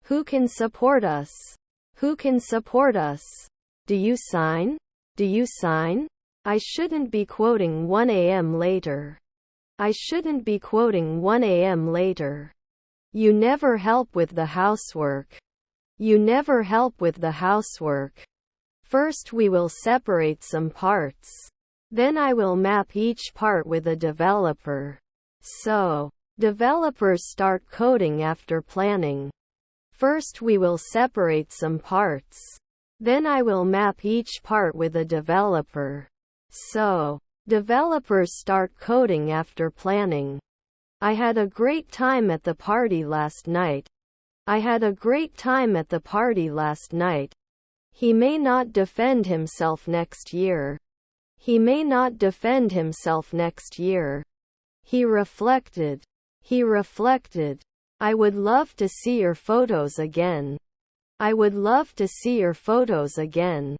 Who can support us? Who can support us? Do you sign? Do you sign? I shouldn't be quoting 1 a.m. later. I shouldn't be quoting 1 a.m. later. You never help with the housework. You never help with the housework. First we will separate some parts. Then I will map each part with a developer. So, developers start coding after planning. First we will separate some parts. Then I will map each part with a developer. So, developers start coding after planning. I had a great time at the party last night. I had a great time at the party last night. He may not defend himself next year. He may not defend himself next year. He reflected. He reflected. I would love to see your photos again. I would love to see your photos again.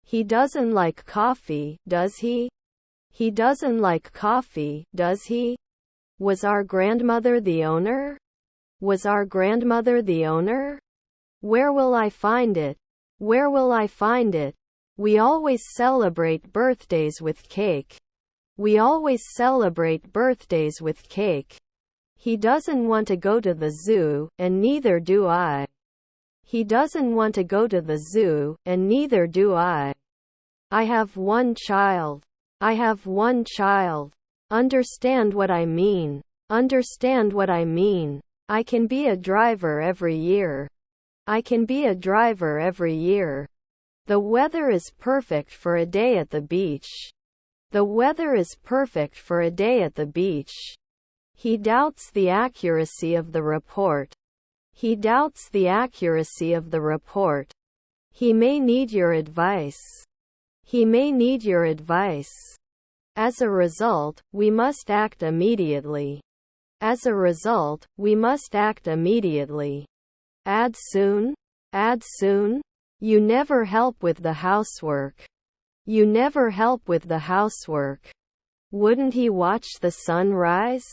He doesn't like coffee, does he? He doesn't like coffee, does he? Was our grandmother the owner? Was our grandmother the owner? Where will I find it? Where will I find it? We always celebrate birthdays with cake. We always celebrate birthdays with cake. He doesn't want to go to the zoo, and neither do I. He doesn't want to go to the zoo, and neither do I. I have one child. I have one child. Understand what I mean. Understand what I mean. I can be a driver every year. I can be a driver every year. The weather is perfect for a day at the beach. The weather is perfect for a day at the beach. He doubts the accuracy of the report. He doubts the accuracy of the report. He may need your advice. He may need your advice. As a result, we must act immediately. As a result, we must act immediately. Add soon? Add soon? You never help with the housework. You never help with the housework. Wouldn't he watch the sun rise?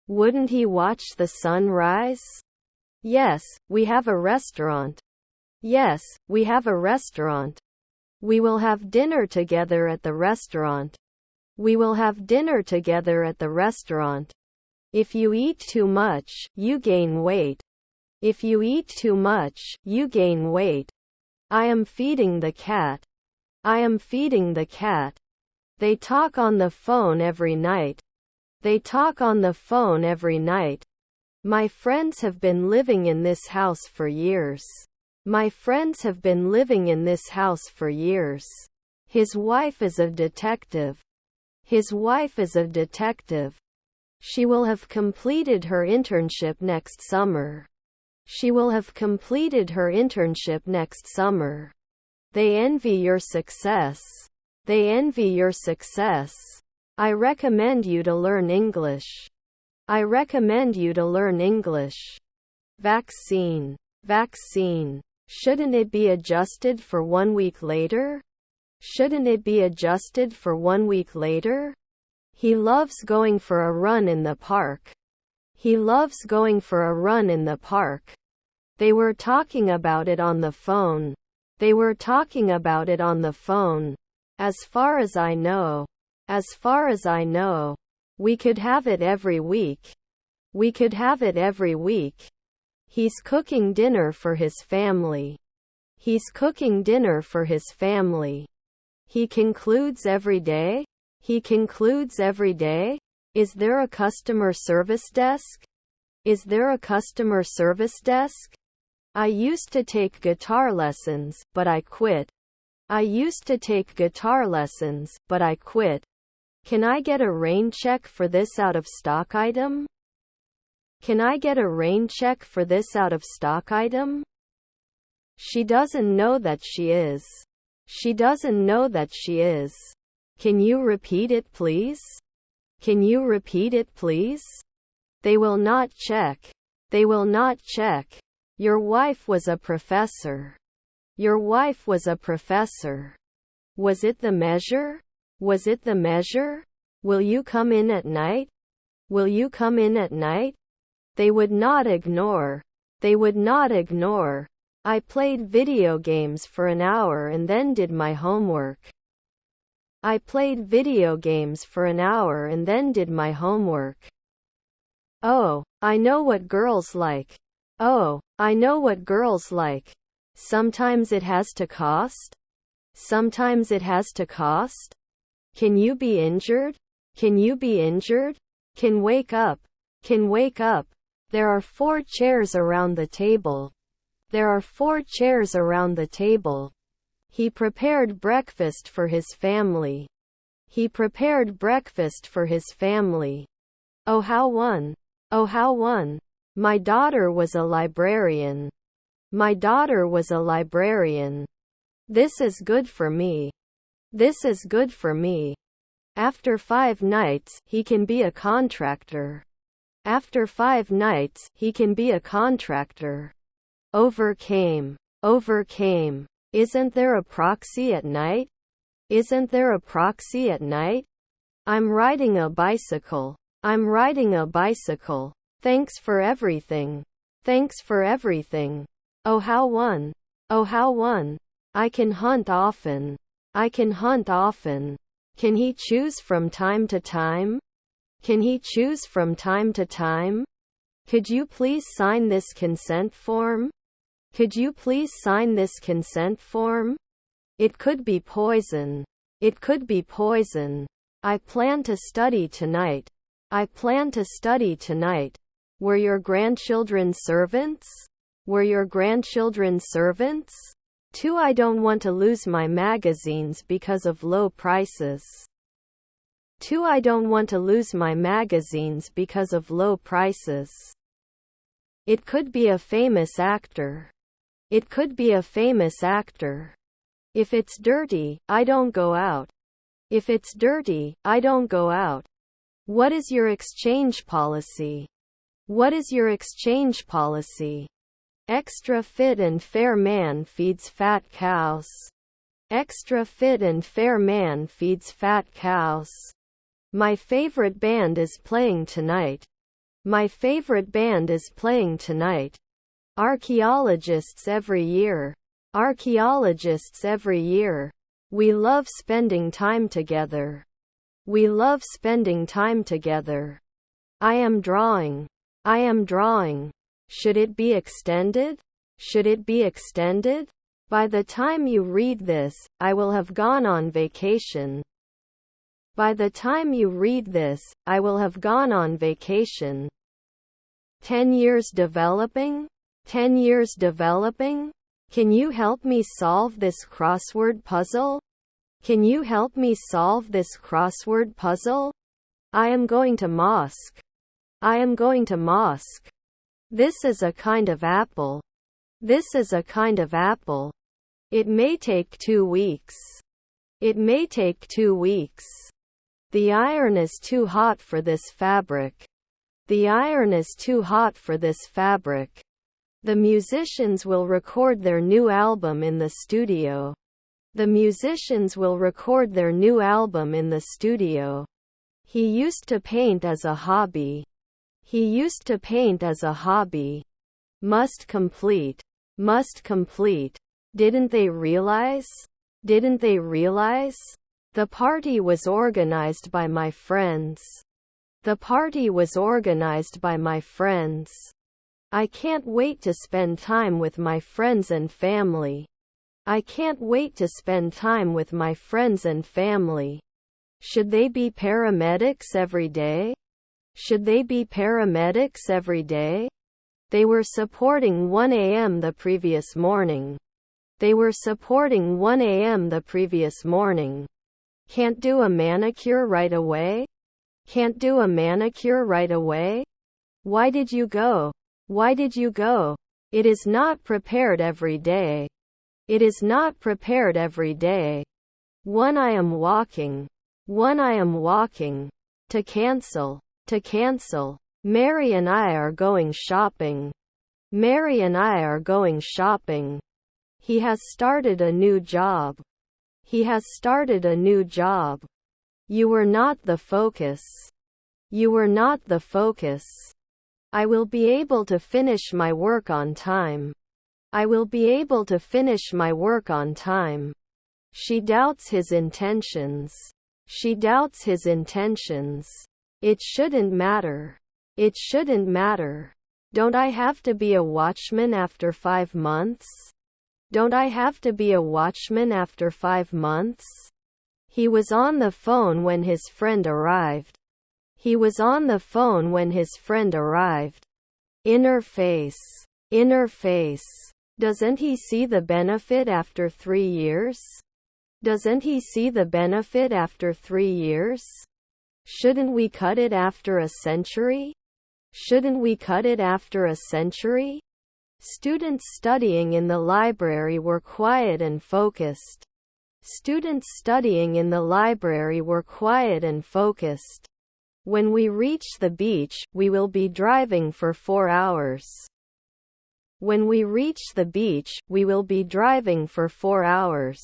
Wouldn't he watch the sun rise? Yes, we have a restaurant. Yes, we have a restaurant. We will have dinner together at the restaurant. We will have dinner together at the restaurant. If you eat too much, you gain weight. If you eat too much, you gain weight. I am feeding the cat. I am feeding the cat. They talk on the phone every night. They talk on the phone every night. My friends have been living in this house for years. My friends have been living in this house for years. His wife is a detective. His wife is a detective. She will have completed her internship next summer. She will have completed her internship next summer. They envy your success. They envy your success. I recommend you to learn English. I recommend you to learn English. Vaccine. Vaccine. Shouldn't it be adjusted for 1 week later? Shouldn't it be adjusted for 1 week later? He loves going for a run in the park. He loves going for a run in the park. They were talking about it on the phone. They were talking about it on the phone. As far as I know. As far as I know. We could have it every week. We could have it every week. He's cooking dinner for his family. He's cooking dinner for his family. He concludes every day? He concludes every day? Is there a customer service desk? Is there a customer service desk? I used to take guitar lessons, but I quit. I used to take guitar lessons, but I quit. Can I get a rain check for this out of stock item? Can I get a rain check for this out of stock item? She doesn't know that she is. She doesn't know that she is. Can you repeat it, please? Can you repeat it, please? They will not check. They will not check. Your wife was a professor. Your wife was a professor. Was it the measure? Was it the measure? Will you come in at night? Will you come in at night? They would not ignore. They would not ignore. I played video games for an hour and then did my homework. I played video games for an hour and then did my homework. Oh, I know what girls like. Oh, I know what girls like. Sometimes it has to cost. Sometimes it has to cost. Can you be injured? Can you be injured? Can wake up. Can wake up. There are 4 chairs around the table. There are 4 chairs around the table. He prepared breakfast for his family. He prepared breakfast for his family. Oh how one. Oh how one. My daughter was a librarian. My daughter was a librarian. This is good for me. This is good for me. After 5 nights, he can be a contractor. After 5 nights, he can be a contractor. Overcame. Overcame. Isn't there a proxy at night? Isn't there a proxy at night? I'm riding a bicycle. I'm riding a bicycle. Thanks for everything. Thanks for everything. Oh how one. Oh how one. I can hunt often. I can hunt often. Can he choose from time to time? Can he choose from time to time? Could you please sign this consent form? Could you please sign this consent form? It could be poison. It could be poison. I plan to study tonight. I plan to study tonight. Were your grandchildren servants? Were your grandchildren servants? 2. I don't want to lose my magazines because of low prices. 2. I don't want to lose my magazines because of low prices. It could be a famous actor. It could be a famous actor. If it's dirty, I don't go out. If it's dirty, I don't go out. What is your exchange policy? What is your exchange policy? Extra fit and fair man feeds fat cows. Extra fit and fair man feeds fat cows. My favorite band is playing tonight. My favorite band is playing tonight. Archaeologists every year. Archaeologists every year. We love spending time together. We love spending time together. I am drawing. I am drawing. Should it be extended? Should it be extended? By the time you read this, I will have gone on vacation. By the time you read this, I will have gone on vacation. 10 years developing? 10 years developing? Can you help me solve this crossword puzzle? Can you help me solve this crossword puzzle? I am going to mosque. I am going to mosque. This is a kind of apple. This is a kind of apple. It may take 2 weeks. It may take 2 weeks. The iron is too hot for this fabric. The iron is too hot for this fabric. The musicians will record their new album in the studio. The musicians will record their new album in the studio. He used to paint as a hobby. He used to paint as a hobby. Must complete. Must complete. Didn't they realize? Didn't they realize? The party was organized by my friends. The party was organized by my friends. I can't wait to spend time with my friends and family. I can't wait to spend time with my friends and family. Should they be paramedics every day? Should they be paramedics every day? They were supporting 1 a.m. the previous morning. They were supporting 1 a.m. the previous morning. Can't do a manicure right away? Can't do a manicure right away? Why did you go? Why did you go? It is not prepared every day. It is not prepared every day. 1. I am walking. 1. I am walking. To cancel. To cancel. Mary and I are going shopping. Mary and I are going shopping. He has started a new job. He has started a new job. You were not the focus. You were not the focus. I will be able to finish my work on time. I will be able to finish my work on time. She doubts his intentions. She doubts his intentions. It shouldn't matter. It shouldn't matter. Don't I have to be a watchman after 5 months? Don't I have to be a watchman after 5 months? He was on the phone when his friend arrived. He was on the phone when his friend arrived. Inner face. Inner face. Doesn't he see the benefit after 3 years? Doesn't he see the benefit after 3 years? Shouldn't we cut it after a century? Shouldn't we cut it after a century? Students studying in the library were quiet and focused. Students studying in the library were quiet and focused. When we reach the beach, we will be driving for 4 hours. When we reach the beach, we will be driving for 4 hours.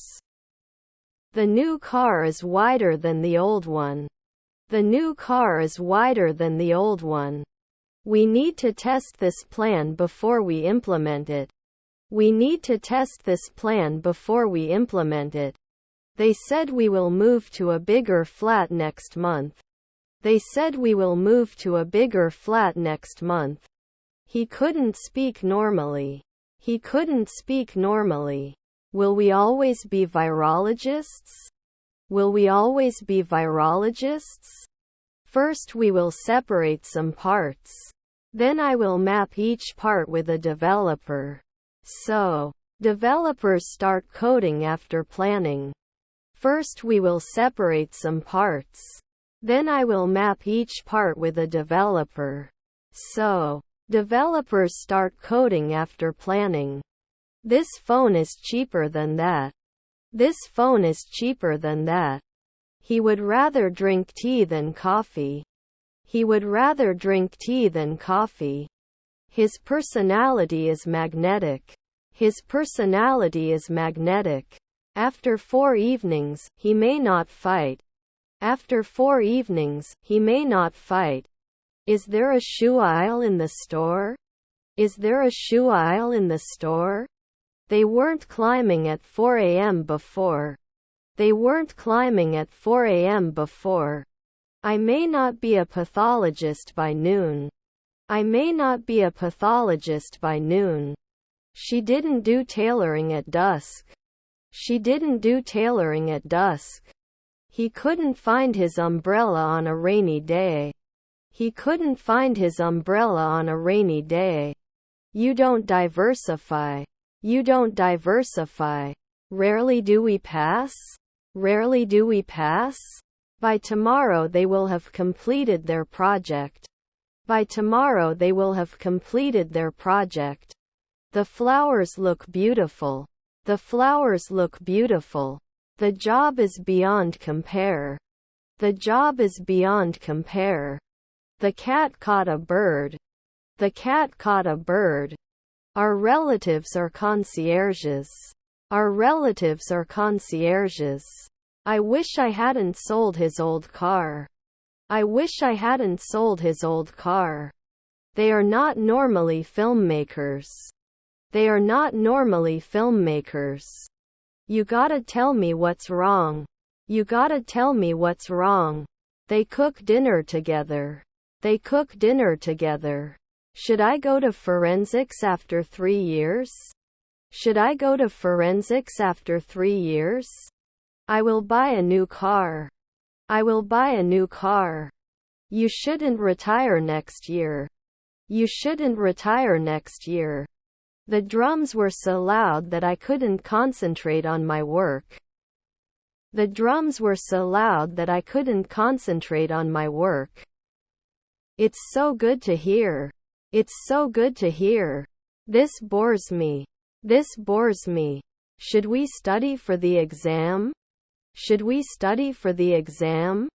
The new car is wider than the old one. The new car is wider than the old one. We need to test this plan before we implement it. We need to test this plan before we implement it. They said we will move to a bigger flat next month. They said we will move to a bigger flat next month. He couldn't speak normally. He couldn't speak normally. Will we always be virologists? Will we always be virologists? First we will separate some parts. Then I will map each part with a developer. So, developers start coding after planning. First we will separate some parts. Then I will map each part with a developer. So, developers start coding after planning. This phone is cheaper than that. This phone is cheaper than that. He would rather drink tea than coffee. He would rather drink tea than coffee. His personality is magnetic. His personality is magnetic. After 4 evenings, he may not fight. After 4 evenings, he may not fight. Is there a shoe aisle in the store? Is there a shoe aisle in the store? They weren't climbing at 4 a.m. before. They weren't climbing at 4 a.m. before. I may not be a pathologist by noon. I may not be a pathologist by noon. She didn't do tailoring at dusk. She didn't do tailoring at dusk. He couldn't find his umbrella on a rainy day. He couldn't find his umbrella on a rainy day. You don't diversify. You don't diversify. Rarely do we pass. Rarely do we pass. By tomorrow they will have completed their project. By tomorrow they will have completed their project. The flowers look beautiful. The flowers look beautiful. The job is beyond compare. The job is beyond compare. The cat caught a bird. The cat caught a bird. Our relatives are concierges. Our relatives are concierges. I wish I hadn't sold his old car. I wish I hadn't sold his old car. They are not normally filmmakers. They are not normally filmmakers. You gotta tell me what's wrong. You gotta tell me what's wrong. They cook dinner together. They cook dinner together. Should I go to forensics after 3 years? Should I go to forensics after 3 years? I will buy a new car. I will buy a new car. You shouldn't retire next year. You shouldn't retire next year. The drums were so loud that I couldn't concentrate on my work. The drums were so loud that I couldn't concentrate on my work. It's so good to hear. It's so good to hear. This bores me. This bores me. Should we study for the exam? Should we study for the exam?